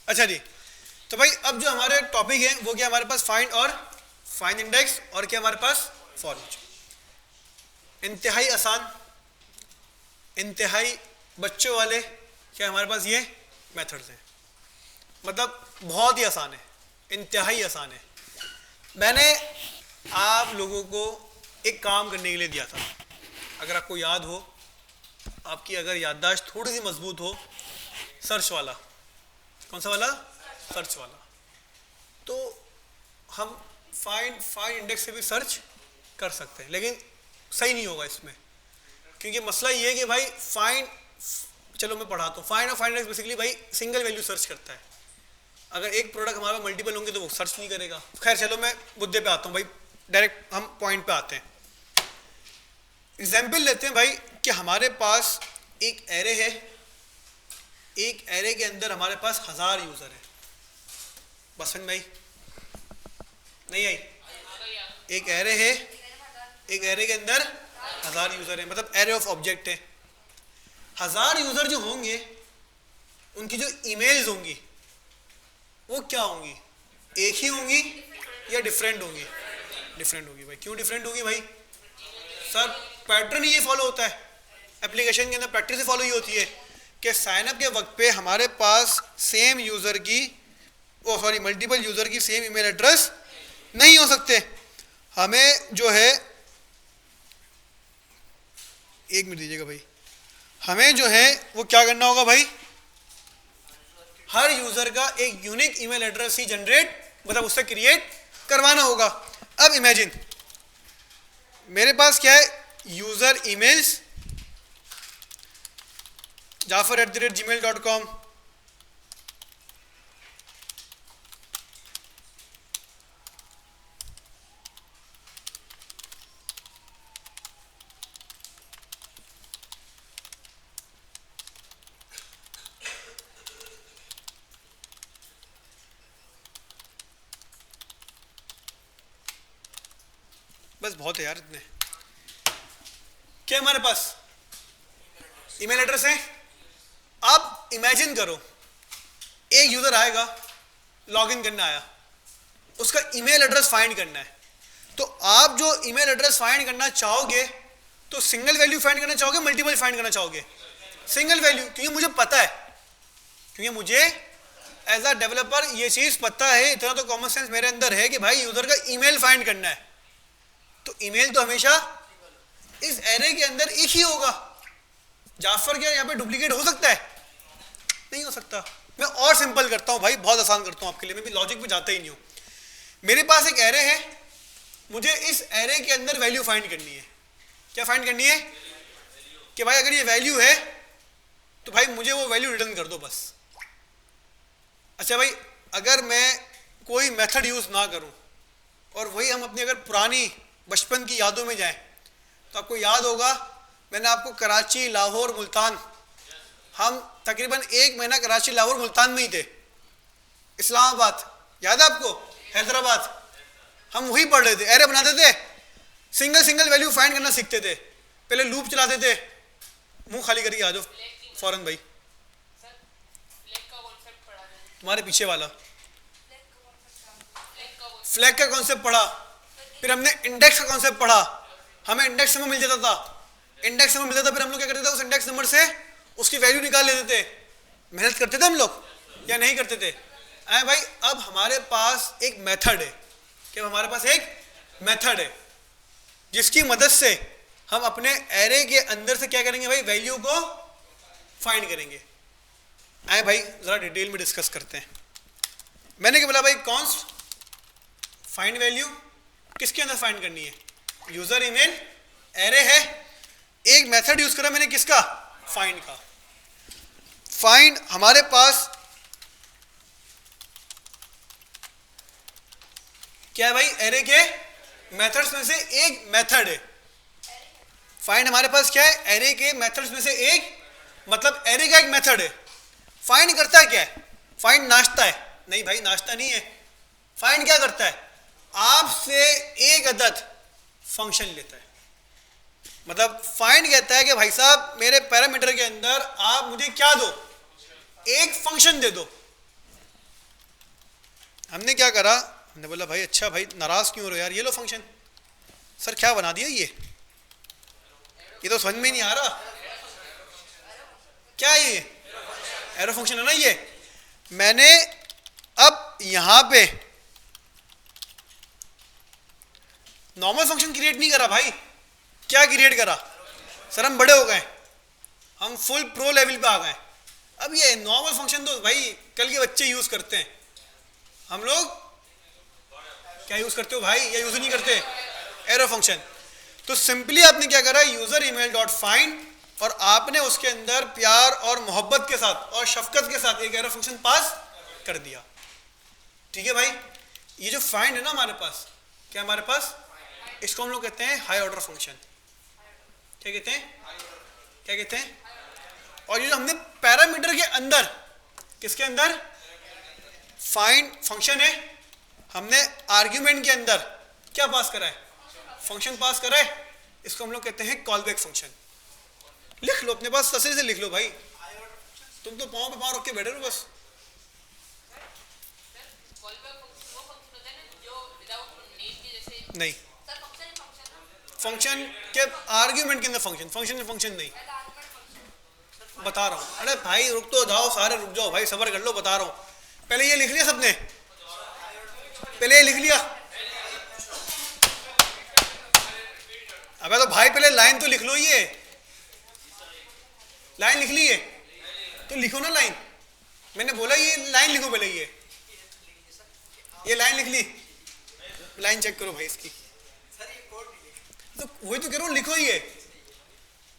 अच्छा जी, तो भाई अब जो हमारे टॉपिक है वो क्या, हमारे पास फाइंड और फाइंड इंडेक्स, और क्या हमारे पास फॉर ईच। इंतहाई आसान, इंतहाई बच्चों वाले क्या हमारे पास ये मेथड्स हैं, मतलब बहुत ही आसान है, इंतहाई आसान है। मैंने आप लोगों को एक काम करने के लिए दिया था, अगर आपको याद हो, आपकी अगर याददाश्त थोड़ी सी मजबूत हो, सर्च वाला। कौन सा वाला? सर्च वाला। तो हम फाइंड इंडेक्स से भी सर्च कर सकते हैं, लेकिन सही नहीं होगा इसमें, क्योंकि मसला ये है कि भाई फाइंड, चलो मैं पढ़ाता हूँ। फाइंड और फाइंड इंडेक्स बेसिकली भाई सिंगल वैल्यू सर्च करता है। अगर एक प्रोडक्ट हमारे मल्टीपल होंगे तो वो सर्च नहीं करेगा। खैर चलो मैं मुद्दे पे आता हूँ भाई, डायरेक्ट हम पॉइंट पे आते हैं। एग्जाम्पल लेते हैं भाई कि हमारे पास एक एरे है, एक एरे के अंदर हमारे पास 1000 यूजर है। बस समझ में आई? नहीं आई? एक एरे है, एक एरे के अंदर 1000 यूजर है, मतलब एरे ऑफ ऑब्जेक्ट है। 1000 यूजर जो होंगे उनकी जो ईमेल्स होंगी वो क्या होंगी? एक ही होंगी या डिफरेंट होंगी? डिफरेंट होगी भाई। क्यों डिफरेंट होगी भाई? सर पैटर्न ये फॉलो होता है एप्लीकेशन के अंदर, प्रैक्टिस से फॉलो ये होती है कि साइन अप के वक्त पे हमारे पास सेम यूजर की, मल्टीपल यूजर की सेम ईमेल एड्रेस नहीं हो सकते। हमें जो है, एक मिनट दीजिएगा भाई, हमें जो है वो क्या करना होगा भाई, हर यूजर का एक यूनिक ईमेल एड्रेस ही जनरेट, मतलब उससे क्रिएट करवाना होगा। अब इमेजिन मेरे पास क्या है, यूजर ईमेल्स jafar@gmail.com, बस बहुत है यार इतने। क्या हमारे पास ईमेल एड्रेस है। अब इमेजिन करो एक यूजर आएगा, लॉगिन करने आया, उसका ईमेल एड्रेस फाइंड करना है। तो आप जो ईमेल एड्रेस फाइंड करना चाहोगे तो सिंगल वैल्यू फाइंड करना चाहोगे, मल्टीपल फाइंड करना चाहोगे? सिंगल वैल्यू, क्योंकि मुझे पता है, क्योंकि मुझे एज अ डेवलपर ये चीज पता है, इतना तो कॉमन सेंस मेरे अंदर है कि भाई यूजर का ईमेल फाइंड करना है। तो ईमेल तो हमेशा इस एरे के अंदर एक ही होगा। जाफर क्या यहाँ पे डुप्लीकेट हो सकता है? नहीं हो सकता। मैं और सिंपल करता हूँ भाई, बहुत आसान करता हूँ आपके लिए, मैं भी लॉजिक पे जाता ही नहीं हूँ। मेरे पास एक एरे है, मुझे इस एरे के अंदर वैल्यू फाइंड करनी है। क्या फाइंड करनी है? कि भाई अगर ये वैल्यू है तो भाई मुझे वो वैल्यू रिटर्न कर दो बस। अच्छा भाई, अगर मैं कोई मेथड यूज ना करूं और वही हम अपनी अगर पुरानी बचपन की यादों में जाएं, तो आपको याद होगा मैंने आपको कराची, लाहौर, मुल्तान, हम तकरीबन 1 महीना कराची, लाहौर, मुल्तान में ही थे। इस्लामाबाद याद है आपको? हैदराबाद, हम वही पढ़ रहे थे, एरे बनाते थे, सिंगल सिंगल वैल्यू फाइंड करना सीखते थे। पहले लूप चलाते थे। मुंह खाली करके आ जाओ फौरन भाई, तुम्हारे पीछे वाला फ्लैग का कॉन्सेप्ट पढ़ा, फिर हमने इंडेक्स का कॉन्सेप्ट पढ़ा। हमें इंडेक्स नंबर मिल जाता था, इंडेक्स नंबर मिलता था, फिर हम लोग क्या करते थे, उस इंडेक्स नंबर से उसकी वैल्यू निकाल लेते थे। मेहनत करते थे हम लोग या नहीं करते थे? भाई अब हमारे पास एक मेथड है, क्या हमारे पास एक मेथड है जिसकी मदद से हम अपने एरे के अंदर से क्या करेंगे भाई, वैल्यू को फाइंड करेंगे। भाई जरा डिटेल में डिस्कस करते हैं। मैंने क्या बोला भाई, कॉन्स्ट फाइंड वैल्यू किसके अंदर फाइंड करनी है? यूजर ईमेल एरे है, एक मेथड यूज करा मैंने किसका? फाइंड का। फाइंड हमारे पास क्या है भाई, एरे के मेथड्स में से एक मेथड है। फाइंड हमारे पास क्या है, एरे के मेथड्स में से एक, मतलब एरे का एक मेथड है। फाइंड करता है क्या है? फाइंड नाश्ता है? नहीं भाई, नाश्ता नहीं है। फाइंड क्या करता है, आपसे एक अदद फंक्शन लेता है। मतलब फाइंड कहता है कि भाई साहब मेरे पैरामीटर के अंदर आप मुझे क्या दो, एक फंक्शन दे दो। हमने क्या करा, हमने बोला भाई अच्छा भाई नाराज क्यों हो रहे हो यार, ये लो फंक्शन। सर क्या बना दिया ये तो समझ में ही नहीं आ रहा, क्या है ये, एरो फंक्शन है ना ये। मैंने अब यहां पे नॉर्मल फंक्शन क्रिएट नहीं करा भाई, क्या क्रिएट करा, सर हम बड़े हो गए, हम फुल प्रो लेवल पे आ गए। अब ये नॉर्मल फंक्शन तो भाई कल के बच्चे यूज करते हैं, हम लोग क्या यूज करते हो भाई, या यूज नहीं करते एरो फंक्शन। तो सिंपली आपने क्या करा, यूजर ईमेल डॉट फाइंड, और आपने उसके अंदर प्यार और मोहब्बत के साथ और शफकत के साथ एक एरो फंक्शन पास कर दिया। ठीक है भाई, ये जो फाइंड है ना हमारे पास, क्या हमारे पास, इसको हम लोग कहते हैं हाई ऑर्डर फंक्शन। क्या कहते हैं, क्या कहते हैं। और ये जो हमने पैरामीटर के अंदर, किसके अंदर, फाइंड फंक्शन है, हमने आर्ग्यूमेंट के अंदर क्या पास करा है, फंक्शन पास करा है, इसको हम लोग कहते हैं कॉल बैक फंक्शन। लिख लो अपने पास, तसली से लिख लो भाई, तुम तो पाँव पे पाँव रख के बैठे रहो बस। नहीं, फंक्शन के आर्ग्यूमेंट के अंदर फंक्शन, फंक्शन फंक्शन नहीं, बता रहा हूँ। अरे भाई रुक तो जाओ, सारे रुक जाओ भाई, सबर कर लो, बता रहा हूँ। पहले ये लिख लिया सबने, पहले ये लिख लिया। अबे तो भाई पहले लाइन तो लिख लो, ये लाइन लिख ली है तो लिखो ना लाइन, मैंने बोला ये लाइन लिखो पहले, ये लाइन लिख ली, लाइन चेक करो भाई इसकी। तो वही तो कह रहा हूँ, लिखो, ये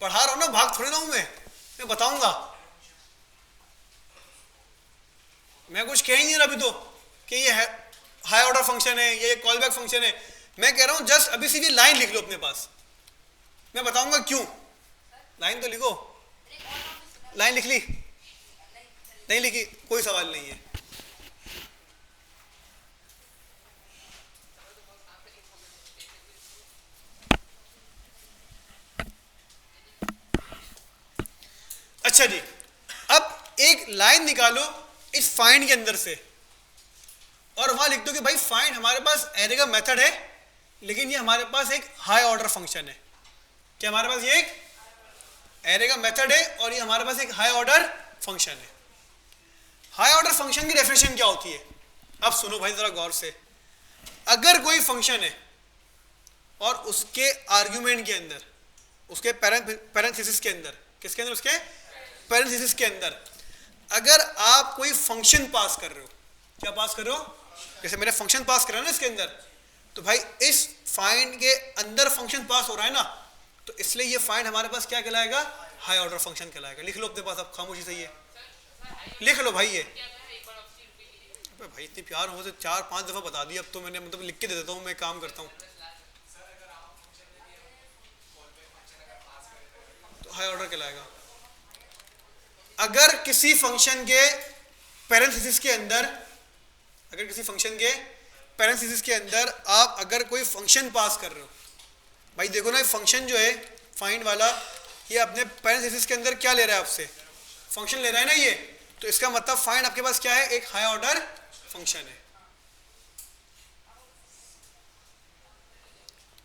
पढ़ा रहा हूँ ना, भाग थोड़ी ना हूं मैं बताऊंगा। मैं कुछ कह ही नहीं रहा अभी तो कि ये है हाई ऑर्डर फंक्शन है, ये कॉल बैक फंक्शन है। मैं कह रहा हूं जस्ट अभी सीधी लाइन लिख लो अपने पास, मैं बताऊंगा क्यों। लाइन तो लिखो, लाइन लिख ली, नहीं लिखी, कोई सवाल नहीं है। अच्छा जी, अब एक लाइन निकालो इस फाइंड के अंदर से, और वहां लिख दो कि भाई फाइंड हमारे पास एरे का मेथड है, लेकिन ये हमारे पास एक हाई ऑर्डर फंक्शन है। क्या हमारे पास ये एक एरे का मेथड है और ये हमारे पास एक हाई ऑर्डर फंक्शन है। हाई ऑर्डर फंक्शन की डेफिनेशन क्या होती है, अब सुनो भाई जरा गौर से। अगर कोई फंक्शन है और उसके आर्ग्यूमेंट के अंदर, उसके पैरेंथेसिस के अंदर, किसके अंदर, उसके पैरेंथेसिस के अंदर अगर आप कोई फंक्शन पास कर रहे हो, क्या पास कर रहे हो, जैसे मैंने फंक्शन पास करा ना इसके अंदर, तो भाई इस फाइंड के अंदर फंक्शन पास हो रहा है ना, तो इसलिए ये फाइंड हमारे पास क्या कहलाएगा, हाई ऑर्डर फंक्शन कहलाएगा। लिख लो अपने पास, अब खामोशी से ये लिख लो भाई। ये भाई इतनी प्यार हो तो 4-5 दफा बता दिया, अब तो मैंने मतलब लिख के दे देता हूँ, मैं काम करता हूँ। तो हाई ऑर्डर कहलाएगा अगर किसी फंक्शन के पैरेंथेसिस के अंदर, अगर किसी फंक्शन के पैरेंथेसिस के अंदर आप अगर कोई फंक्शन पास कर रहे हो। भाई देखो ना, फंक्शन जो है फाइंड वाला, ये अपने पैरेंथेसिस के अंदर क्या ले रहा है आपसे, फंक्शन ले रहा है ना ये, तो इसका मतलब फाइंड आपके पास क्या है, एक हाई ऑर्डर फंक्शन है।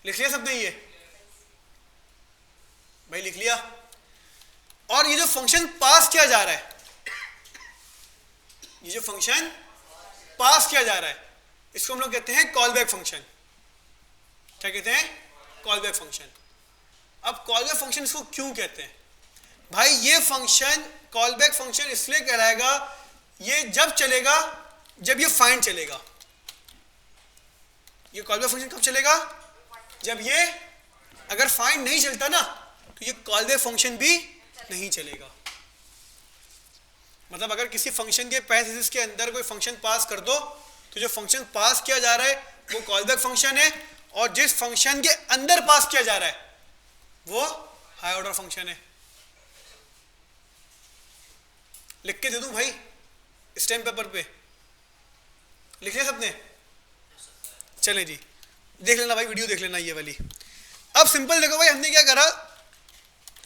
लिख लिया सबने ये भाई, लिख लिया। और ये जो फंक्शन पास किया जा रहा है, ये जो फंक्शन पास किया जा रहा है, इसको हम लोग कहते हैं कॉल बैक फंक्शन। क्या कहते हैं, कॉल बैक फंक्शन। अब कॉल बैक फंक्शन इसको क्यों कहते हैं भाई, ये फंक्शन कॉल बैक फंक्शन इसलिए कहलाएगा, ये जब चलेगा जब ये फाइंड चलेगा। ये कॉल बैक फंक्शन कब चलेगा, जब ये, अगर फाइंड नहीं चलता ना तो ये कॉल बैक फंक्शन भी नहीं चलेगा। मतलब अगर किसी फंक्शन के पैरेंथेसिस के अंदर कोई फंक्शन पास कर दो, तो जो फंक्शन पास किया जा रहा है वो कॉल बैक फंक्शन है, और जिस फंक्शन के अंदर पास किया जा रहा है वो हाई ऑर्डर फंक्शन है। लिख के दे दूं भाई स्टैम्प पेपर पे, लिख लिया सबने, चले जी देख लेना भाई, वीडियो देख लेना ये वाली। अब सिंपल देखो भाई, हमने क्या करा,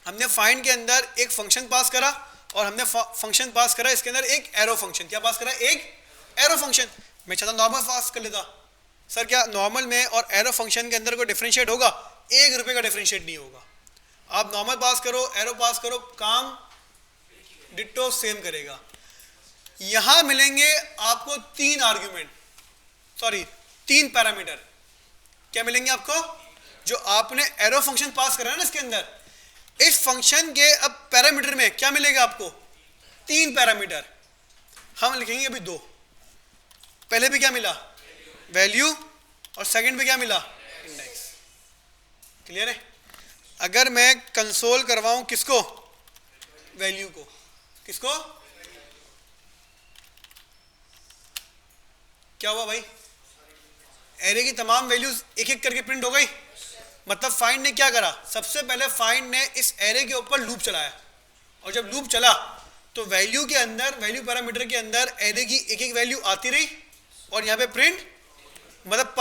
हमने फाइंड के अंदर एक फंक्शन पास करा, और हमने फंक्शन पास करा इसके अंदर एक एरो फंक्शन, क्या पास करा, एक एरो फंक्शन। मैं चाहता नॉर्मल पास कर लेता। सर क्या नॉर्मल में और एरो फंक्शन के अंदर कोई डिफरेंशिएट होगा? 1 रुपये का डिफरेंशिएट नहीं होगा। आप नॉर्मल पास करो, एरो पास करो, काम डिट्टो सेम करेगा। यहां मिलेंगे आपको 3 आर्ग्यूमेंट, सॉरी 3 पैरामीटर। क्या मिलेंगे आपको? जो आपने एरो फंक्शन पास करा है ना इसके अंदर, इस फंक्शन के अब पैरामीटर में क्या मिलेगा आपको? 3 पैरामीटर। हम लिखेंगे अभी 2। पहले भी क्या मिला? वैल्यू, और सेकंड पे क्या मिला? इंडेक्स। क्लियर है? अगर मैं कंसोल करवाऊं किसको? वैल्यू को। किसको? क्या हुआ भाई? एरे की तमाम वैल्यूज एक एक करके प्रिंट हो गई। मतलब फाइंड ने क्या करा? सबसे पहले फाइंड ने इस एरे के ऊपर लूप चलाया, और जब लूप चला तो वैल्यू के अंदर, वैल्यू पैरामीटर के अंदर एरे की एक एक वैल्यू आती रही, और यहाँ पे प्रिंट, मतलब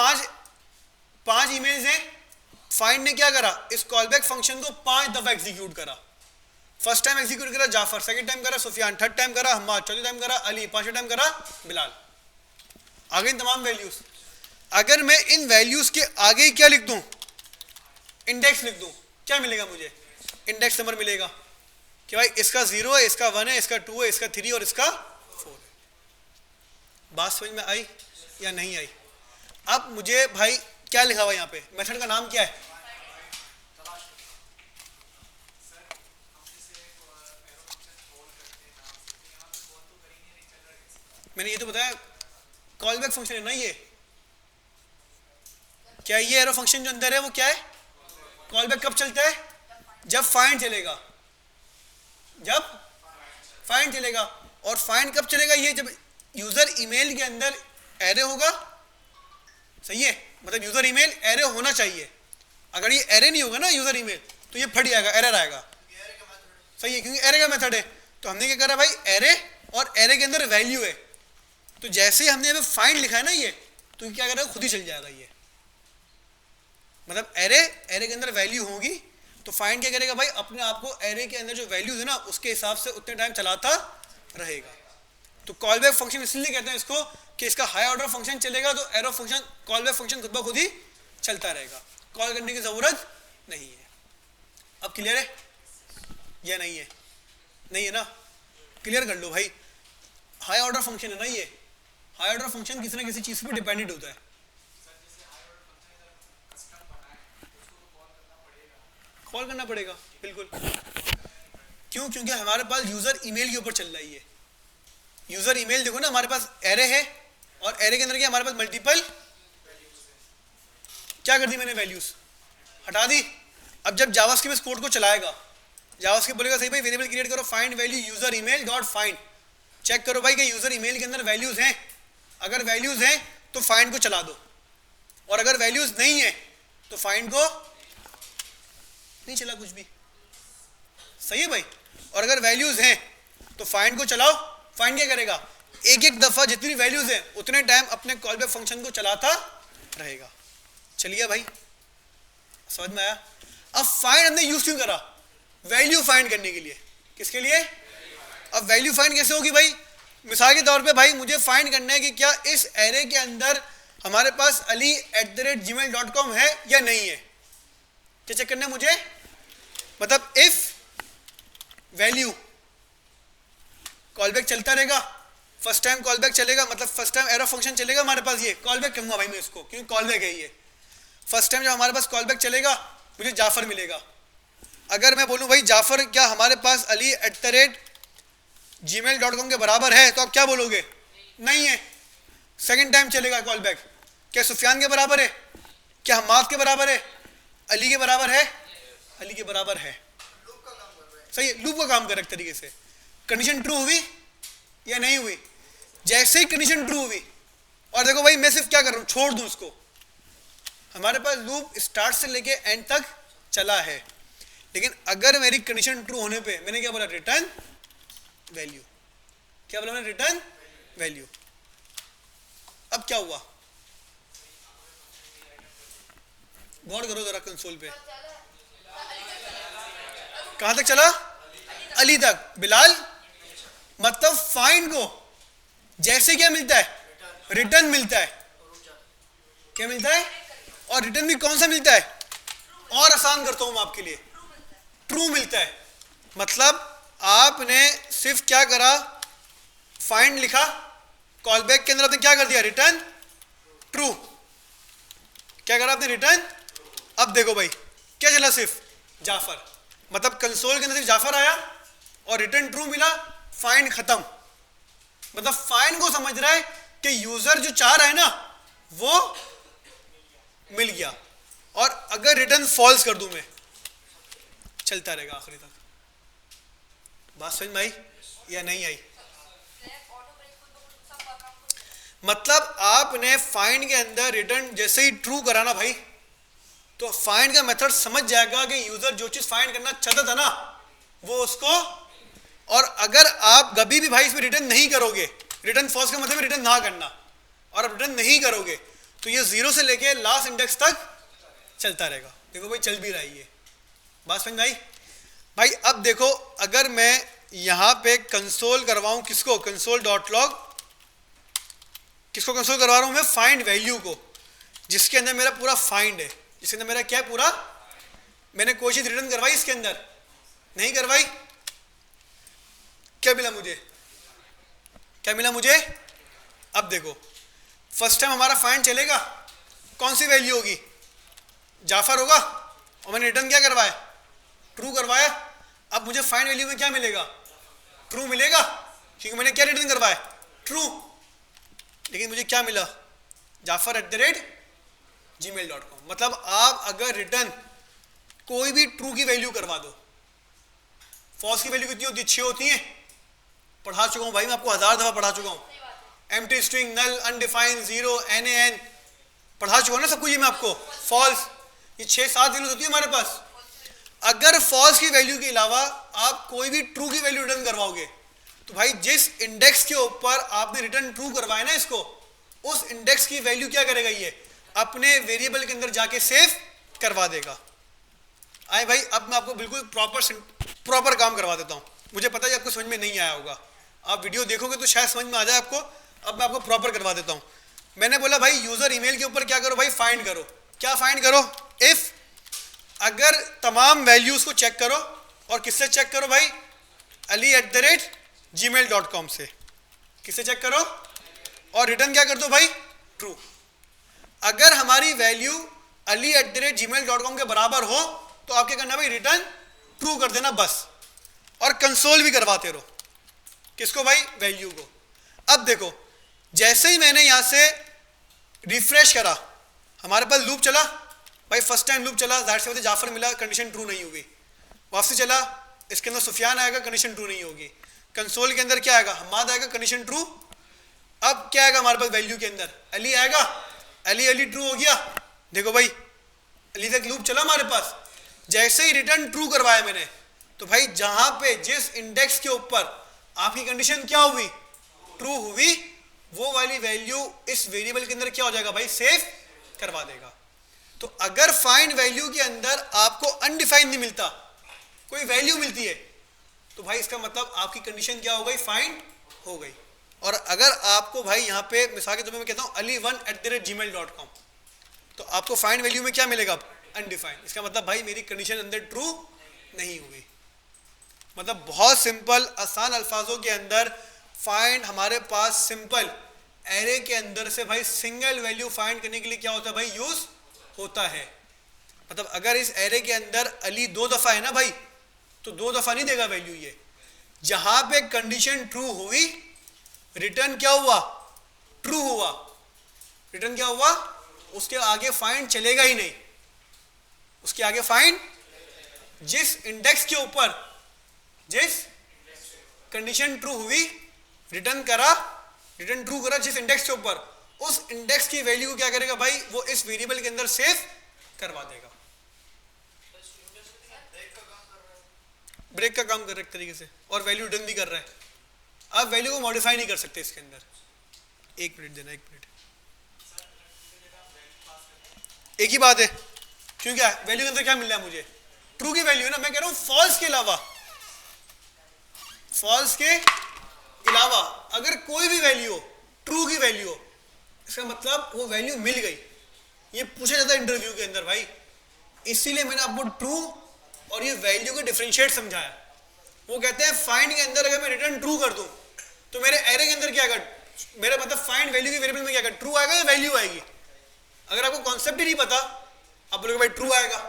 पांच इमेज हैं। फाइंड ने क्या करा? इस कॉलबैक फंक्शन को 5 दफा एग्जीक्यूट करा। फर्स्ट टाइम एग्जीक्यूट करा जाफर, सेकंड टाइम करा सुफियान, थर्ड टाइम करा हम्माद, चौथे टाइम करा अली, पांचवें टाइम करा बिलाल। आ गई तमाम वैल्यूज। अगर मैं इन वैल्यूज के आगे क्या लिख दूं? इंडेक्स लिख दूं, क्या मिलेगा मुझे? इंडेक्स नंबर मिलेगा कि भाई इसका 0 है, इसका 1 है, इसका 2 है, इसका 3 और इसका 4 है। बात समझ में आई या नहीं आई? अब मुझे भाई क्या लिखा हुआ यहाँ पे? मेथड का नाम क्या है? मैंने ये तो बताया कॉलबैक फंक्शन है ना ये। क्या ये एरो फंक्शन जो अंदर है वो क्या है? कॉलबैक कब चलता है? जब फाइंड चलेगा। जब फाइंड चलेगा। और फाइंड कब चलेगा? ये जब यूजर ईमेल के अंदर एरे होगा। सही है? मतलब यूजर ईमेल एरे होना चाहिए। अगर ये एरे नहीं होगा ना यूजर ईमेल, तो ये फट जाएगा, एरर आएगा। सही है, क्योंकि एरे का मेथड है। तो हमने क्या करा भाई? एरे, और एरे के अंदर वैल्यू है। तो जैसे ही हमने हमें फाइंड लिखा है ना ये, तो क्या करेगा? खुद ही चल जाएगा ये। मतलब एरे के अंदर वैल्यू होगी, तो फाइंड क्या करेगा भाई? अपने आप को एरे के अंदर जो वैल्यूज है ना उसके हिसाब से उतने टाइम चलाता रहेगा। तो कॉलबैक फंक्शन इसलिए कहते हैं इसको कि इसका हाई ऑर्डर फंक्शन चलेगा तो एरो फंक्शन, कॉलबैक फंक्शन खुद ब खुद ही चलता रहेगा, कॉल करने की जरूरत नहीं है। अब क्लियर है या नहीं है? नहीं है ना? क्लियर कर लो भाई। हाई ऑर्डर फंक्शन है ना ये। हाई ऑर्डर फंक्शन किसी ना किसी चीज पे डिपेंडेंट होता है। कॉल करना पड़ेगा, बिल्कुल। क्यों? क्योंकि हमारे पास यूजर ईमेल के ऊपर चल रहा है ये। यूजर ईमेल देखो ना, हमारे पास एरे है, और एरे के अंदर क्या हमारे पास मल्टीपल, क्या कर दी मैंने? वैल्यूज हटा दी। अब जब जावास्क्रिप्ट इस कोड को चलाएगा, जावास्क्रिप्ट बोलेगा सही भाई वेरिएबल क्रिएट करो find value user email dot find. Check करो भाई कि यूजर ईमेल के अंदर वैल्यूज हैं। अगर वैल्यूज हैं तो फाइंड को चला दो, और अगर वैल्यूज नहीं है तो फाइंड को नहीं चला कुछ भी। सही है भाई? और अगर वैल्यूज हैं तो फाइंड को चलाओ। फाइंड क्या करेगा? एक एक दफा जितनी वैल्यूज हैं उतने टाइम अपने कॉलबैक फंक्शन को चलाता रहेगा। चलिए भाई, समझ में आया? अब फाइंड हमने यूज क्यों करा? वैल्यू फाइंड करने के लिए। किसके लिए? अब वैल्यू फाइंड कैसे होगी भाई? मिसाल के तौर पे भाई मुझे फाइंड करना है कि क्या इस एरे के अंदर हमारे पास ali@gmail.com है या नहीं है। क्या चेक करना है मुझे? मतलब इफ वैल्यू, कॉलबैक चलता रहेगा। फर्स्ट टाइम कॉलबैक चलेगा, मतलब फर्स्ट टाइम एरो फंक्शन चलेगा हमारे पास, ये कॉलबैक कहूंगा भाई मैं इसको, क्योंकि कॉलबैक है ये। फर्स्ट टाइम जब हमारे पास कॉलबैक चलेगा मुझे जाफर मिलेगा। अगर मैं बोलूं भाई जाफर क्या हमारे पास ali@gmail.com के बराबर है, तो आप क्या बोलोगे? नहीं है। सेकंड टाइम चलेगा कॉलबैक, क्या सुफियान के बराबर है? क्या हम्माद के बराबर है? अली के बराबर है? अली के बराबर है। सही है, लूप का काम कर एक तरीके से। कंडीशन ट्रू हुई या नहीं हुई? जैसे ही कंडीशन ट्रू हुई, और देखो भाई मैं सिर्फ क्या कर रहा हूं, छोड़ दूं इसको, हमारे पास लूप स्टार्ट से लेके एंड तक चला है। लेकिन अगर मेरी कंडीशन ट्रू होने पे मैंने क्या बोला? Return value. क्या बोला मैंने? Return value. अब क्या हुआ? गौर करो जरा कंसोल पे। कहां तक चला? अली तक। बिलाल, मतलब फाइंड को जैसे क्या मिलता है? रिटर्न मिलता है। क्या मिलता है? और रिटर्न भी कौन सा मिलता है? और आसान करता हूं मैं आपके लिए, ट्रू मिलता है। मतलब आपने सिर्फ क्या करा, फाइंड लिखा, कॉल बैक के अंदर आपने क्या कर दिया, रिटर्न ट्रू। क्या करा आपने? रिटर्न। अब देखो भाई क्या चला, सिर्फ जाफर, मतलब कंसोल के अंदर सिर्फ जाफर आया और रिटर्न ट्रू मिला, फाइंड खत्म। मतलब फाइंड को समझ रहा है कि यूजर जो चाह रहा है ना वो मिल गया। और अगर रिटर्न फॉल्स कर दूं मैं, चलता रहेगा आखिरी तक। बात समझ में आई या नहीं आई? मतलब आपने फाइंड के अंदर रिटर्न जैसे ही ट्रू करा ना भाई, तो फाइंड का मेथड समझ जाएगा कि यूजर जो चीज फाइंड करना चाहता था ना वो उसको। और अगर आप कभी भी भाई इसमें रिटर्न नहीं करोगे, रिटर्न फॉल्स का मतलब रिटर्न ना करना, और अब रिटर्न नहीं करोगे तो ये जीरो से लेके लास्ट इंडेक्स तक चलता रहेगा। देखो भाई चल भी रहा है ये। बात समझ में आई भाई? अब देखो अगर मैं यहां पे कंसोल करवाऊं, किसको? Console dot log. किसको कंसोल करवा रहा हूं मैं? फाइंड वैल्यू को, जिसके अंदर मेरा पूरा फाइंड है, जिसके अंदर मेरा क्या है पूरा। मैंने कोई चीज रिटर्न करवाई इसके अंदर? नहीं करवाई। क्या मिला मुझे? क्या मिला मुझे? अब देखो फर्स्ट टाइम हमारा फाइंड चलेगा, कौन सी वैल्यू होगी? जाफर होगा, और मैंने रिटर्न क्या करवाया? ट्रू करवाया। अब मुझे फाइंड वैल्यू में क्या मिलेगा? ट्रू मिलेगा, क्योंकि मैंने क्या रिटर्न करवाया? ट्रू। लेकिन मुझे क्या मिला? jafar@gmail.com। मतलब आप अगर रिटर्न कोई भी ट्रू की वैल्यू करवा दो, फॉल्स की वैल्यू कितनी होती है? 6 होती है। पढ़ा चुका हूं भाई मैं आपको, 1000 दफा पढ़ा चुका हूं। एम्प्टी स्ट्रिंग, नल, अनडिफाइंड, जीरो, NaN, पढ़ा चुका हूं ना सब कुछ ये मैं आपको। फॉल्स, ये 6-7 वैल्यूज होती है हमारे पास। अगर फॉल्स की वैल्यू के अलावा आप कोई भी ट्रू की वैल्यू रिटर्न करवाओगे तो भाई जिस इंडेक्स के ऊपर आपने रिटर्न ट्रू करवाया ना इसको, उस इंडेक्स की वैल्यू क्या करेगा? ये अपने वेरिएबल के अंदर जाके सेव करवा देगा। आए भाई अब मैं आपको बिल्कुल प्रॉपर काम करवा देता हूं। मुझे पता है आपको समझ में नहीं आया होगा, आप वीडियो देखोगे तो शायद समझ में आ जाए आपको। अब मैं आपको प्रॉपर करवा देता हूं। मैंने बोला भाई यूजर ईमेल के ऊपर क्या करो भाई? फाइंड करो। क्या फाइंड करो? इफ, अगर तमाम वैल्यूज को चेक करो, और किससे चेक करो भाई? ali@gmail.com से। किससे चेक करो? और रिटर्न क्या कर दो भाई? ट्रू। अगर हमारी वैल्यू ali@gmail.com के बराबर हो तो आप क्या करना भाई? रिटर्न ट्रू कर देना बस। और कंसोल भी करवाते रहो। किसको भाई? वैल्यू को। अब देखो जैसे ही मैंने यहां से रिफ्रेश करा, हमारे पास लूप चला भाई। फर्स्ट टाइम लूप चला, जाहिर सी बात है जाफर मिला, कंडीशन ट्रू नहीं होगी। वापसी चला, इसके अंदर सुफियान आएगा, कंडीशन ट्रू नहीं होगी। कंसोल के अंदर क्या आएगा? हमाद आएगा, कंडीशन ट्रू। अब क्या आएगा हमारे पास वैल्यू के अंदर? अली आएगा, अली ट्रू हो गया। देखो भाई अली तक लूप चला हमारे पास। जैसे ही रिटर्न ट्रू करवाया मैंने, तो भाई जहां पे जिस इंडेक्स के ऊपर आपकी कंडीशन क्या हुई? ट्रू हुई, वो वाली वैल्यू इस वेरिएबल के अंदर क्या हो जाएगा भाई? सेव करवा देगा। तो अगर फाइंड वैल्यू के अंदर आपको अनडिफाइंड नहीं मिलता, कोई वैल्यू मिलती है, तो भाई इसका मतलब आपकी कंडीशन क्या हो गई? फाइंड हो गई। और अगर आपको भाई यहाँ पे मिसाल के तौर पे मैं कहता हूँ ali1@gmail.com, तो आपको फाइंड वैल्यू में क्या मिलेगा? अनडिफाइंड। इसका मतलब भाई मेरी कंडीशन अंदर ट्रू नहीं हुई। मतलब बहुत सिंपल आसान अल्फाजों के अंदर फाइंड हमारे पास सिंपल एरे के अंदर से भाई सिंगल वैल्यू फाइंड करने के लिए क्या होता है भाई? यूज होता है। मतलब अगर इस एरे के अंदर अली 2 दफा है ना भाई, तो 2 दफा नहीं देगा वैल्यू। ये जहां पे कंडीशन ट्रू हुई, रिटर्न क्या हुआ? ट्रू हुआ। रिटर्न क्या हुआ? उसके आगे फाइंड चलेगा ही नहीं। उसके आगे फाइंड, जिस इंडेक्स के ऊपर जिस कंडीशन ट्रू हुई, रिटर्न करा, रिटर्न ट्रू करा जिस इंडेक्स के ऊपर, उस इंडेक्स की वैल्यू को क्या करेगा भाई? वो इस वेरिएबल के अंदर सेव करवा देगा। ब्रेक का काम कर रहा है एक तरीके से, और वैल्यू रिटर्न भी कर रहा है। आप वैल्यू को मॉडिफाई नहीं कर सकते इसके अंदर। 1 मिनट देना, 1 मिनट। एक ही बात है, क्यों? क्या वैल्यू के अंदर क्या मिल रहा है मुझे? ट्रू की वैल्यू है ना। मैं कह रहा हूं फॉल्स के अलावा, फॉल्स के अलावा अगर कोई भी वैल्यू हो, ट्रू की वैल्यू हो, इसका मतलब वो वैल्यू मिल गई। ये पूछा जाता है इंटरव्यू के अंदर भाई, इसीलिए मैंने आपको ट्रू और ये वैल्यू को डिफरेंशिएट समझाया। वो कहते हैं फाइंड के अंदर अगर मैं रिटर्न ट्रू कर दूं तो मेरे एरे के अंदर क्या आएगा, मेरा मतलब फाइंड वैल्यू की वेरिएबल में क्या आएगा, ट्रू आएगा या वैल्यू आएगी। अगर आपको कॉन्सेप्ट ही नहीं पता आप बोलोगे भाई ट्रू आएगा,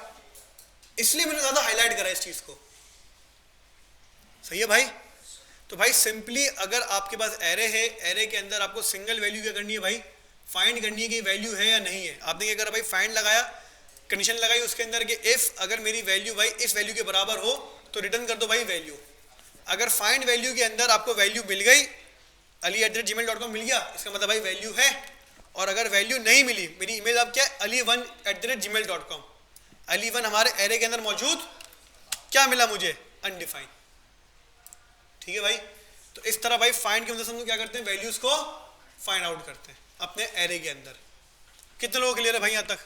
इसलिए मैंने ज्यादा हाईलाइट करा इस चीज को। सही है भाई। तो भाई सिंपली अगर आपके पास एरे है, एरे के अंदर आपको सिंगल वैल्यू क्या करनी है भाई, फाइंड करनी है कि वैल्यू है या नहीं है। आपने क्या करा भाई, फाइंड लगाया, कंडीशन लगाई उसके अंदर कि इफ अगर मेरी वैल्यू भाई इस वैल्यू के बराबर हो तो रिटर्न कर दो भाई वैल्यू। अगर फाइंड वैल्यू के अंदर आपको वैल्यू मिल गई, ali@gmail.com मिल गया, इसका मतलब भाई वैल्यू है। और अगर वैल्यू नहीं मिली, मेरी ईमेल आप क्या है ali1@gmail.com, ali1 हमारे एरे के अंदर मौजूद, क्या मिला मुझे, अनडिफाइंड। ठीक है भाई। तो इस तरह भाई फाइंड की मदद से हम लोग क्या करते हैं, वैल्यूज को फाइंड आउट करते हैं अपने एरे के अंदर। कितने लोगों क्लियर है भाई यहाँ तक।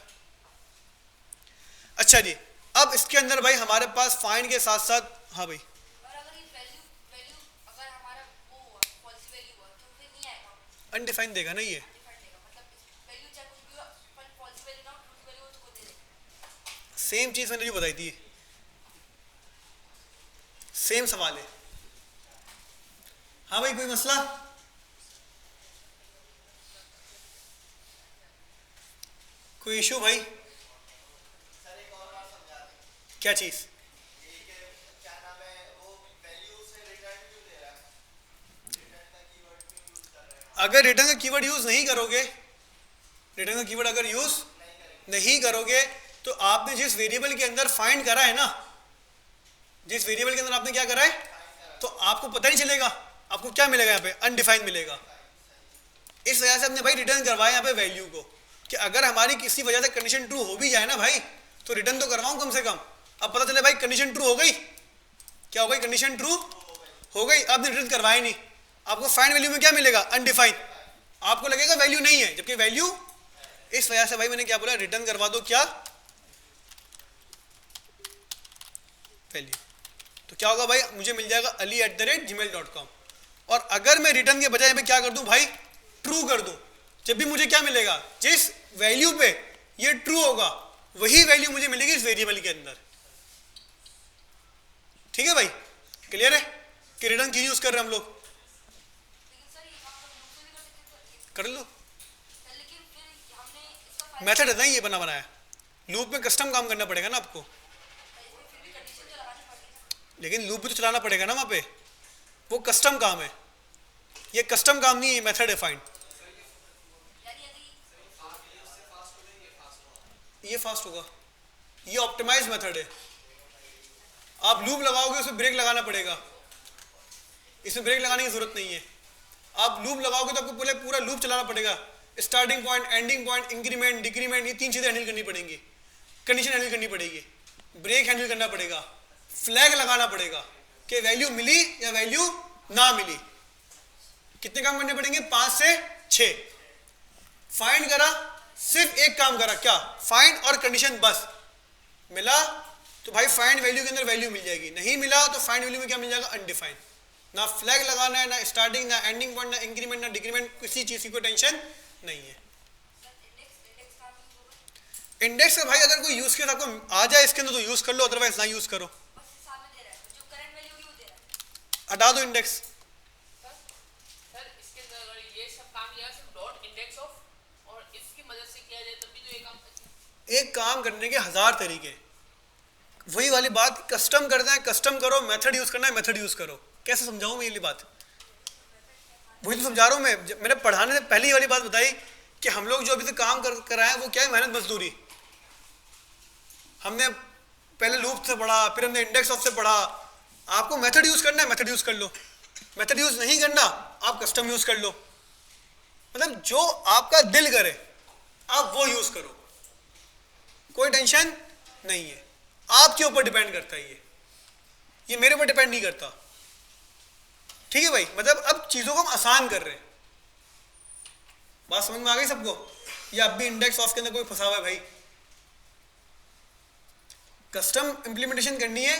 अच्छा जी, अब इसके अंदर भाई हमारे पास फाइंड के साथ साथ, हाँ भाई, अनडिफाइंड देगा ना ये, सेम चीज मैंने जो बताई थी, सेम सवाल है। हाँ भाई कोई मसला, कोई इशू भाई, क्या चीज, अगर रिटर्न का कीवर्ड यूज नहीं करोगे, रिटर्न का कीवर्ड अगर यूज नहीं करोगे तो आपने जिस वेरिएबल के अंदर फाइंड करा है ना, जिस वेरिएबल के अंदर आपने क्या करा है, तो आपको पता नहीं चलेगा आपको क्या मिलेगा, यहाँ पे अनडिफाइंड मिलेगा। इस वजह से हमने भाई रिटर्न करवाया यहाँ पे वैल्यू को, कि अगर हमारी किसी वजह से कंडीशन ट्रू हो भी जाए ना भाई, तो रिटर्न तो करवाऊं कम से कम। अब पता चले भाई कंडीशन ट्रू हो गई, क्या हो गई, कंडीशन ट्रू हो गई, आपने रिटर्न करवाया नहीं, आपको फाइंड वैल्यू में क्या मिलेगा, अनडिफाइंड, आपको लगेगा वैल्यू नहीं है जबकि वैल्यू। इस वजह से भाई मैंने क्या बोला, रिटर्न करवा दो क्या, वैल्यू। तो क्या होगा भाई, मुझे मिल जाएगा ali@gmail.com। और अगर मैं रिटर्न के बजाय में क्या कर दूं भाई, ट्रू कर दूं, जब भी मुझे क्या मिलेगा, जिस वैल्यू पे ये ट्रू होगा वही वैल्यू मुझे मिलेगी इस वेरिएबल के अंदर। ठीक है भाई, क्लियर है कि रिटर्न क्यों यूज कर रहे हैं हम लोग, कर लो। मेथड है ना ये बना बनाया, लूप में कस्टम काम करना पड़ेगा ना आपको, लेकिन लूप भी तो चलाना पड़ेगा ना वहां पे, वो कस्टम काम है, ये कस्टम काम नहीं है, मेथड है फाइंड। ये फास्ट होगा, ये ऑप्टिमाइज मेथड है। आप लूप लगाओगे उसमें ब्रेक लगाना पड़ेगा, इसमें ब्रेक लगाने की जरूरत नहीं है। आप लूप लगाओगे तो आपको पूरा लूप चलाना पड़ेगा, starting point, ending point, increment, decrement, ये 3 चीजें हैंडल करनी पड़ेंगी, कंडीशन हैंडल करनी पड़ेगी, ब्रेक हैंडल करना पड़ेगा, फ्लैग लगाना पड़ेगा कि वैल्यू मिली या वैल्यू ना मिली। कितने काम करने पड़ेंगे, 5 से 6। फाइंड करा, सिर्फ एक काम करा, क्या, फाइंड और कंडीशन बस, मिला तो भाई फाइंड वैल्यू के अंदर वैल्यू मिल जाएगी, नहीं मिला तो फाइंड वैल्यू में क्या मिल जाएगा, अनडिफाइंड। ना फ्लैग लगाना है, ना स्टार्टिंग, ना एंडिंग पॉइंट, ना इंक्रीमेंट, ना डिक्रीमेंट, किसी चीज की कोई टेंशन नहीं है। इंडेक्स का भाई अगर कोई यूज केस आपको आ जाए इसके अंदर तो यूज कर लो, अदरवाइज ना यूज करो, हटा दो इंडेक्स। एक काम करने के 1000 तरीके, वही वाली बात, कस्टम करना है कस्टम करो, मेथड यूज करना है मेथड यूज करो। कैसे समझाऊं मैं ये बात, वही तो समझा रहा हूं मैं। मैंने पढ़ाने से पहले ही वाली बात बताई कि हम लोग जो अभी तक काम कर रहे हैं वो क्या है, मेहनत मजदूरी। हमने पहले लूप से पढ़ा, फिर हमने इंडेक्स ऑफ से पढ़ा। आपको मेथड यूज करना है मेथड यूज कर लो, मेथड यूज नहीं करना आप कस्टम यूज कर लो, मतलब जो आपका दिल करे आप वो यूज करो, कोई टेंशन नहीं है, आपके ऊपर डिपेंड करता है ये मेरे ऊपर डिपेंड नहीं करता। ठीक है भाई, मतलब अब चीजों को हम आसान कर रहे हैं। बात समझ में आ गई सबको, या अब भी इंडेक्स ऑफ के अंदर कोई फंसा हुआ है भाई। कस्टम इंप्लीमेंटेशन करनी है,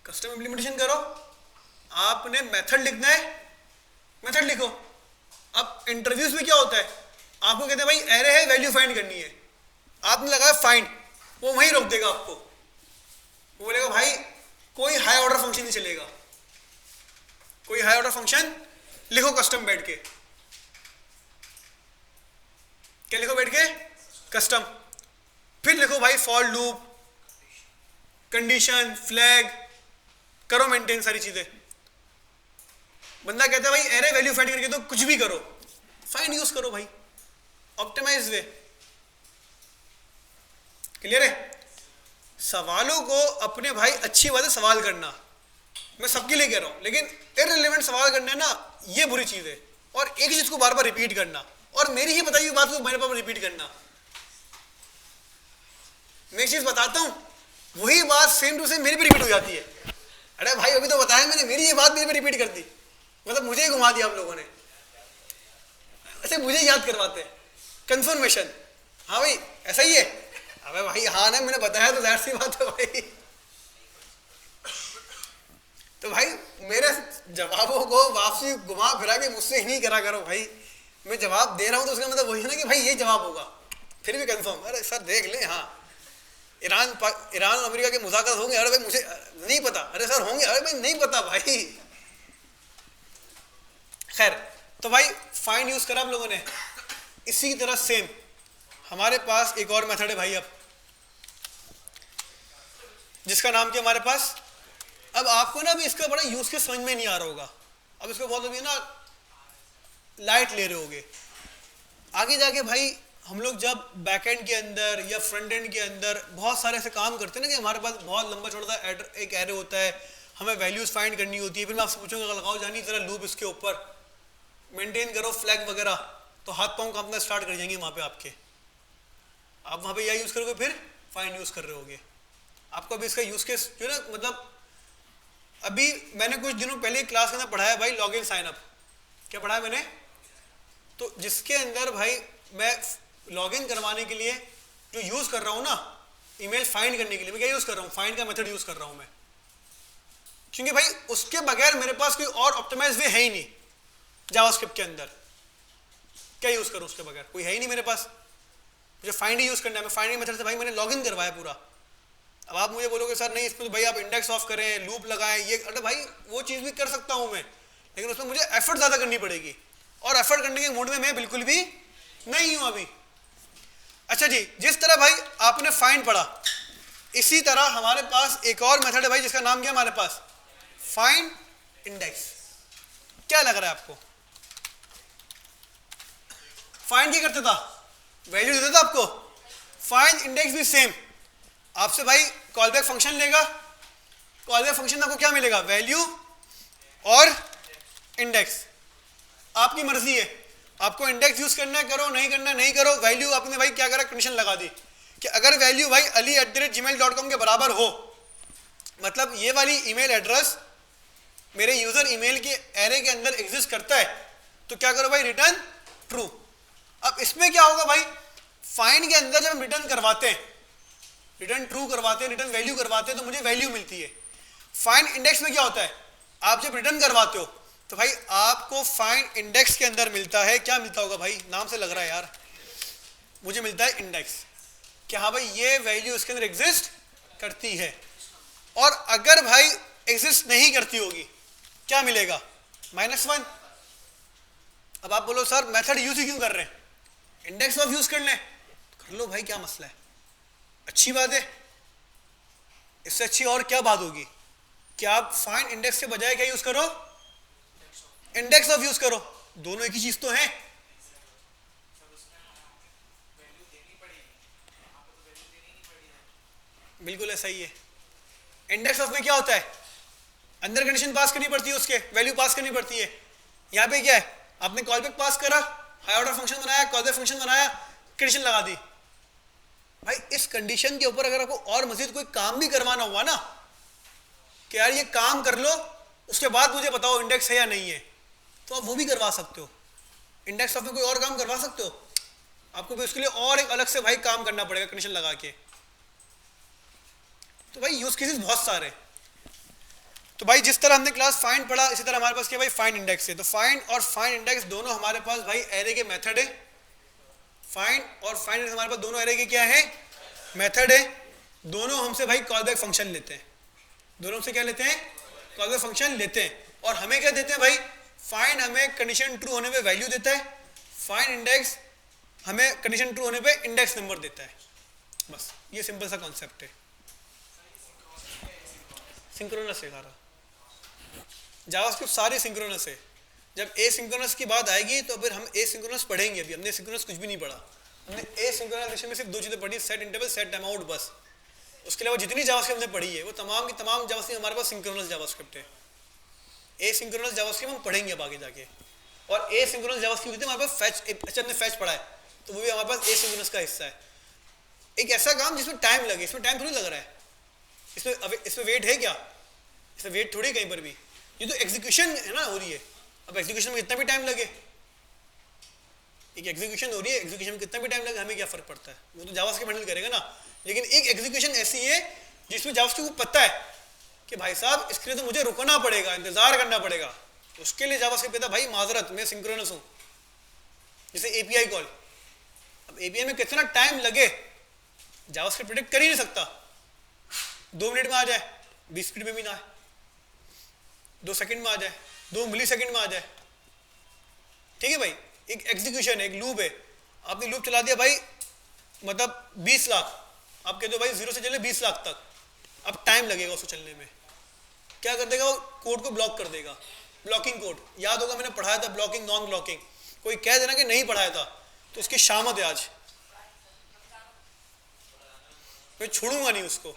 कस्टम इंप्लीमेंटेशन करो, आपने मेथड लिखना है, मेथड लिखो। अब इंटरव्यूज में क्या होता है, आपको कहते हैं भाई एरे है, वैल्यू फाइंड करनी है, आपने लगाया फाइंड, वो वहीं रोक देगा आपको, वो बोलेगा भाई कोई हाई ऑर्डर फंक्शन नहीं चलेगा, कोई हाई ऑर्डर फंक्शन लिखो कस्टम बैठ के, क्या लिखो बैठ के, कस्टम, फिर लिखो भाई फॉर लूप, कंडीशन, फ्लैग, करो मेंटेन सारी चीजें। बंदा कहता है भाई एरे वैल्यू फाइंड करके तो कुछ भी करो, फाइंड यूज करो भाई, ऑप्टिमाइज वे। क्लियर है? सवालों को अपने भाई अच्छी बात है सवाल करना, मैं सबके लिए कह रहा हूं, लेकिन इररिलेवेंट सवाल करना है ना, ये बुरी चीज है। और एक ही चीज को बार बार रिपीट करना, और मेरी ही बताई हुई बात को मेरे पास रिपीट करना। मैं एक चीज बताता हूं, वही बात सेम टू सेम मेरी पे रिपीट हो जाती है। अरे भाई अभी तो बताया मैंने, मेरी ये बात मेरे पे रिपीट कर दी, मतलब मुझे ही घुमा दिया आप लोगों ने, ऐसे मुझे याद करवाते हैं कंफर्मेशन। हाँ भाई ऐसा ही है, अबे भाई हाँ ना मैंने बताया तो जाहिर सी बात है भाई। तो भाई मेरे जवाबों को वापसी घुमा फिरा के मुझसे ही नहीं करा करो भाई, मैं जवाब दे रहा हूं तो उसका मतलब वही है ना कि भाई ये जवाब होगा, फिर भी कंफर्म, अरे सर देख ले, हाँ ईरान और अमेरिका के मुज़ाकरात होंगे, अरे भाई मुझे नहीं पता, अरे सर होंगे, अरे भाई नहीं पता भाई। खैर, तो भाई फाइंड यूज करा आप लोगों ने। इसी की तरह सेम हमारे पास एक और मेथड है भाई, अब जिसका नाम क्या हमारे पास, अब आपको ना अभी इसका बड़ा यूज के समझ में नहीं आ रहा होगा, अब इसको बहुत अभी ना लाइट ले रहे होगे। आगे जाके भाई हम लोग जब बैकएंड के अंदर या फ्रंट एंड के अंदर बहुत सारे ऐसे काम करते हैं ना कि हमारे पास बहुत लंबा छोटा सा एक एरे होता है, हमें वैल्यूज फाइंड करनी होती है, फिर मैं आपसे पूछूंगा लगाओ जानी जरा लूप इसके ऊपर, मेंटेन करो फ्लैग वगैरह, तो हाथ पांव कांपना स्टार्ट कर जाएंगे वहाँ पे आपके, आप वहाँ पे यह यूज़ करोगे फिर फाइंड यूज़ कर रहे होगे। आपको अभी इसका यूज़ केस जो ना, मतलब अभी मैंने कुछ दिनों पहले क्लास के अंदर पढ़ाया भाई लॉग इन साइन अप, क्या पढ़ाया मैंने, तो जिसके अंदर भाई मैं लॉग इन करवाने के लिए जो यूज़ कर रहा हूँ ना, ईमेल फाइंड करने के लिए मैं क्या यूज़ कर रहा हूँ, फाइंड का मेथड यूज़ कर रहा हूँ मैं, क्योंकि भाई उसके बगैर मेरे पास कोई और ऑप्टिमाइज वे है ही नहीं जावास्क्रिप्ट के अंदर, क्या यूज़ करूँ उसके बगैर, कोई है ही नहीं मेरे पास, मुझे फाइंड ही यूज़ करना है। मैं फाइंड मेथड से भाई मैंने लॉग इन करवाया पूरा। अब आप मुझे बोलोगे सर नहीं इसमें तो भाई आप इंडेक्स ऑफ करें, लूप लगाएं, ये, अरे भाई वो चीज़ भी कर सकता हूँ मैं, लेकिन उसमें मुझे एफर्ट ज़्यादा करनी पड़ेगी, और एफर्ट करने के मूड में मैं बिल्कुल भी नहीं हूँ अभी। अच्छा जी, जिस तरह भाई आपने फाइंड पढ़ा, इसी तरह हमारे पास एक और मेथड है भाई जिसका नाम क्या है हमारे पास, फाइंड इंडेक्स। क्या लग रहा है आपको, फाइंड क्या करता था, वैल्यू देता था आपको, फाइंड इंडेक्स भी सेम, आपसे भाई कॉल बैक फंक्शन लेगा, कॉल बैक फंक्शन आपको क्या मिलेगा, वैल्यू और इंडेक्स, आपकी मर्जी है, आपको इंडेक्स यूज करना है करो, नहीं करना नहीं करो। वैल्यू आपने भाई क्या करा, कंडीशन लगा दी कि अगर वैल्यू भाई ali@gmail.com के बराबर हो, मतलब ये वाली ईमेल एड्रेस मेरे यूजर ईमेल के एरे के अंदर एग्जिस्ट करता है, तो क्या करो भाई, रिटर्न ट्रू। अब इसमें क्या होगा भाई, फाइंड के अंदर जब हम रिटर्न करवाते हैं, रिटर्न ट्रू करवाते हैं, रिटर्न वैल्यू करवाते हैं, तो मुझे वैल्यू मिलती है। फाइंड इंडेक्स में क्या होता है, आप जब रिटर्न करवाते हो तो भाई आपको फाइंड इंडेक्स के अंदर मिलता है, क्या मिलता होगा भाई, नाम से लग रहा है यार, मुझे मिलता है इंडेक्स, कि हाँ भाई ये वैल्यू इसके अंदर एग्जिस्ट करती है। और अगर भाई एग्जिस्ट नहीं करती होगी क्या मिलेगा, -1। अब आप बोलो सर मेथड यूज ही क्यों कर रहे हैं, इंडेक्स ऑफ यूज कर लें, कर लो भाई, क्या मसला है, अच्छी बात है, इससे अच्छी और क्या बात होगी कि आप फाइंड इंडेक्स के बजाय क्या यूज करो, इंडेक्स ऑफ यूज करो, दोनों एक ही चीज तो है। बिल्कुल ऐसा ही है। इंडेक्स ऑफ में क्या होता है, अंदर कंडीशन पास करनी पड़ती है, उसके वैल्यू पास करनी पड़ती है। यहाँ पे क्या है, आपने कॉल बैक पास करा, हाई ऑर्डर फंक्शन बनाया, कॉल बैक फंक्शन बनाया, कंडीशन लगा दी। भाई इस कंडीशन के ऊपर अगर आपको और मजीद कोई काम भी करवाना हुआ ना कि यार ये काम कर लो, उसके बाद मुझे बताओ इंडेक्स है या नहीं है, तो आप वो भी करवा सकते हो। इंडेक्स ऑफ में कोई और काम करवा सकते हो, आपको भी उसके लिए और एक अलग से भाई काम करना पड़ेगा कंडीशन लगा के। तो भाई यूज केसेस बहुत सारे। तो भाई जिस तरह हमने क्लास फाइंड पढ़ा, इसी तरह हमारे पास क्या भाई फाइंड इंडेक्स है। तो फाइंड और फाइंड इंडेक्स दोनों हमारे पास भाई एरे के मेथड है। फाइंड और फाइंड हमारे पास दोनों एरे के क्या है, मेथड है। दोनों हमसे भाई कॉलबैक फंक्शन लेते हैं, दोनों हमसे क्या लेते हैं, कॉलबैक फंक्शन लेते हैं। और हमें क्या देते हैं भाई, फाइंड हमें कंडीशन ट्रू होने पे वैल्यू देता है, फाइंड इंडेक्स हमें कंडीशन ट्रू होने पे इंडेक्स नंबर देता है। बस ये सिंपल सा कॉन्सेप्ट है। सिंक्रोनस है सारा, जावास्क्रिप्ट सारी सिंक्रोनस है। जब ए सिंक्रोनस की बात आएगी तो फिर हम ए सिंक्रोनस पढ़ेंगे। अभी हमने सिंक्रोनस कुछ भी नहीं पढ़ा, हमने ए सिंक्रोनस विषय में सिर्फ दो चीज़ें पढ़ी, set interval, set time out, बस। उसके अलावा जितनी जावास्क्रिप्ट हमने पढ़ी है वो तमाम की तमाम जावास्क्रिप्ट हमारे पास सिंक्रोनस जावास्क्रिप्ट है। ए सिंक्रोनस जावास्क्रिप्ट हम पढ़ेंगे अब आगे जाके। और ए सिंक्रोनस जावास्क्रिप्ट हमारे पास फैच, अच्छा हमने फैच पढ़ा है तो वो भी हमारे पास ए सिंक्रोनस का हिस्सा है। एक ऐसा काम जिसमें टाइम लगे, इसमें टाइम थोड़ी लग रहा है, इसमें वेट है क्या, इसमें वेट थोड़ी कहीं पर भी, ये तो एग्जीक्यूशन है ना हो रही है। अब एग्जीक्यूशन में कितना भी टाइम लगे, एक एग्जीक्यूशन हो रही है, एग्जीक्यूशन में कितना भी टाइम लगे हमें क्या फर्क पड़ता है, वो तो जावास्क्रिप्ट हैंडल करेगा ना। लेकिन एक एग्जीक्यूशन ऐसी है जिसमें जावास्क्रिप्ट को पता है कि भाई साहब इसके लिए तो मुझे रुकना पड़ेगा, इंतजार करना पड़ेगा, उसके लिए जावास्क्रिप्ट कहता है भाई माजरत मैं सिंक्रोनस हूँ। जैसे एपीआई कॉल, अब एपीआई में कितना टाइम लगे जावास्क्रिप्ट प्रेडिक्ट कर ही नहीं सकता, 2 मिनट में आ जाए, 20 मिनट में भी ना आए, 2 सेकंड में आ जाए, 2 मिली सेकंड में आ जाए, ठीक है भाई। एक एग्जीक्यूशन है, एक लूप है, आपने लूप चला दिया भाई मतलब 20 लाख, आप कहते हो भाई 0 से चले 20 लाख तक, अब टाइम लगेगा उसको चलने में, क्या कर देगा वो कोड को ब्लॉक कर देगा। ब्लॉकिंग कोड याद होगा मैंने पढ़ाया था, ब्लॉकिंग नॉन ब्लॉकिंग। कोई कह देना कि नहीं पढ़ाया था तो उसकी शामत है आज, मैं छोड़ूंगा नहीं उसको।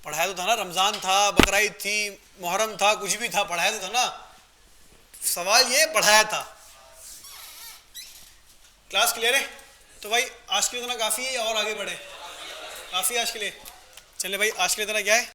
पढ़ाया तो था ना, रमजान था, बकरा ईद थी, मुहर्रम था, कुछ भी था, पढ़ाया तो था ना। सवाल ये पढ़ाया था। क्लास क्लियर है? तो भाई आज के लिए इतना काफ़ी है या और आगे बढ़े? काफ़ी आज के लिए, चले भाई आज के लिए इतना क्या है।